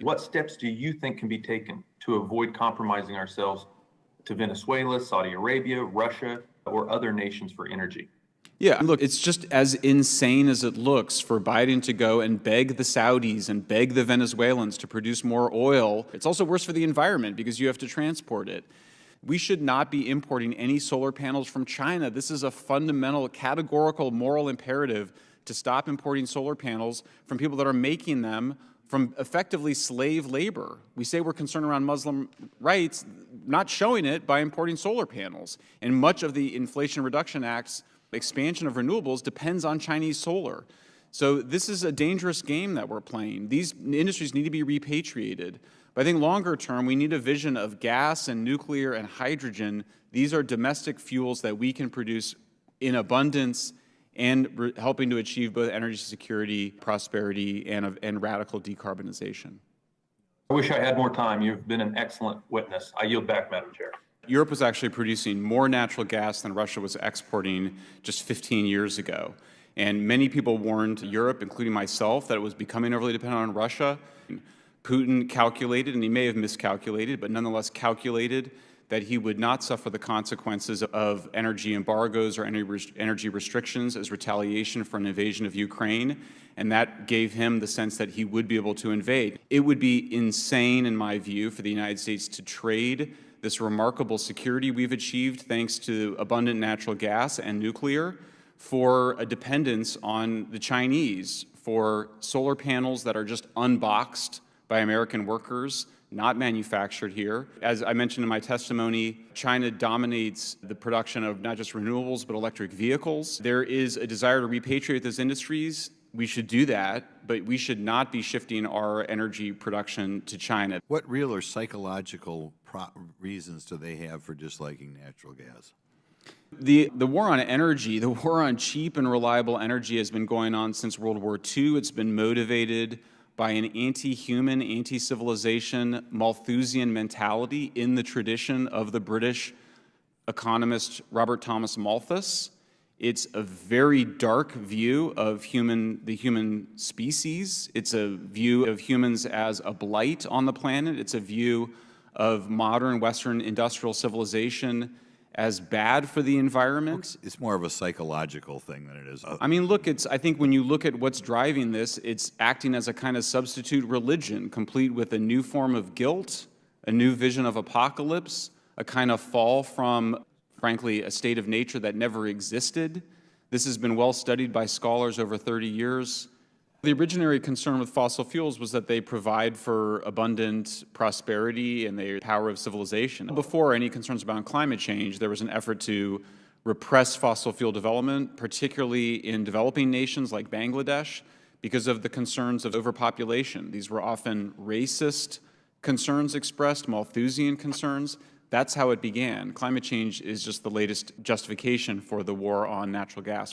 What steps do you think can be taken to avoid compromising ourselves to Venezuela, Saudi Arabia, Russia, or other nations for energy? Yeah, look, it's just as insane as it looks for Biden to go and beg the Saudis and beg the Venezuelans to produce more oil. It's also worse for the environment because you have to transport it. We should not be importing any solar panels from China. This is a fundamental, categorical moral imperative to stop importing solar panels from people that are making them from effectively slave labor. We say we're concerned around Muslim rights, not showing it by importing solar panels. And much of the Inflation Reduction Act's expansion of renewables depends on Chinese solar. So this is a dangerous game that we're playing. These industries need to be repatriated. But I think longer term, we need a vision of gas and nuclear and hydrogen. These are domestic fuels that we can produce in abundance and helping to achieve both energy security, prosperity, and radical decarbonization. I wish I had more time. You've been an excellent witness. I yield back, Madam Chair. Europe was actually producing more natural gas than Russia was exporting just 15 years ago. And many people warned Europe, including myself, that it was becoming overly dependent on Russia. Putin calculated, and he may have miscalculated, but nonetheless calculated that he would not suffer the consequences of energy embargoes or energy restrictions as retaliation for an invasion of Ukraine. And that gave him the sense that he would be able to invade. It would be insane, in my view, for the United States to trade this remarkable security we've achieved thanks to abundant natural gas and nuclear for a dependence on the Chinese for solar panels that are just unboxed by American workers, not manufactured here. As I mentioned in my testimony, China dominates the production of not just renewables, but electric vehicles. There is a desire to repatriate those industries. We should do that, but we should not be shifting our energy production to China. What real or psychological reasons do they have for disliking natural gas? The war on energy, the war on cheap and reliable energy has been going on since World War II. It's been motivated by an anti-human, anti-civilization, Malthusian mentality in the tradition of the British economist Robert Thomas Malthus. It's a very dark view of the human species. It's a view of humans as a blight on the planet. It's a view of modern Western industrial civilization as bad for the environment. It's more of a psychological thing than it is. I mean, look, I think when you look at what's driving this, it's acting as a kind of substitute religion, complete with a new form of guilt, a new vision of apocalypse, a kind of fall from, frankly, a state of nature that never existed. This has been well studied by scholars over 30 years. The originary concern with fossil fuels was that they provide for abundant prosperity and the power of civilization. Before any concerns about climate change, there was an effort to repress fossil fuel development, particularly in developing nations like Bangladesh, because of the concerns of overpopulation. These were often racist concerns expressed, Malthusian concerns. That's how it began. Climate change is just the latest justification for the war on natural gas.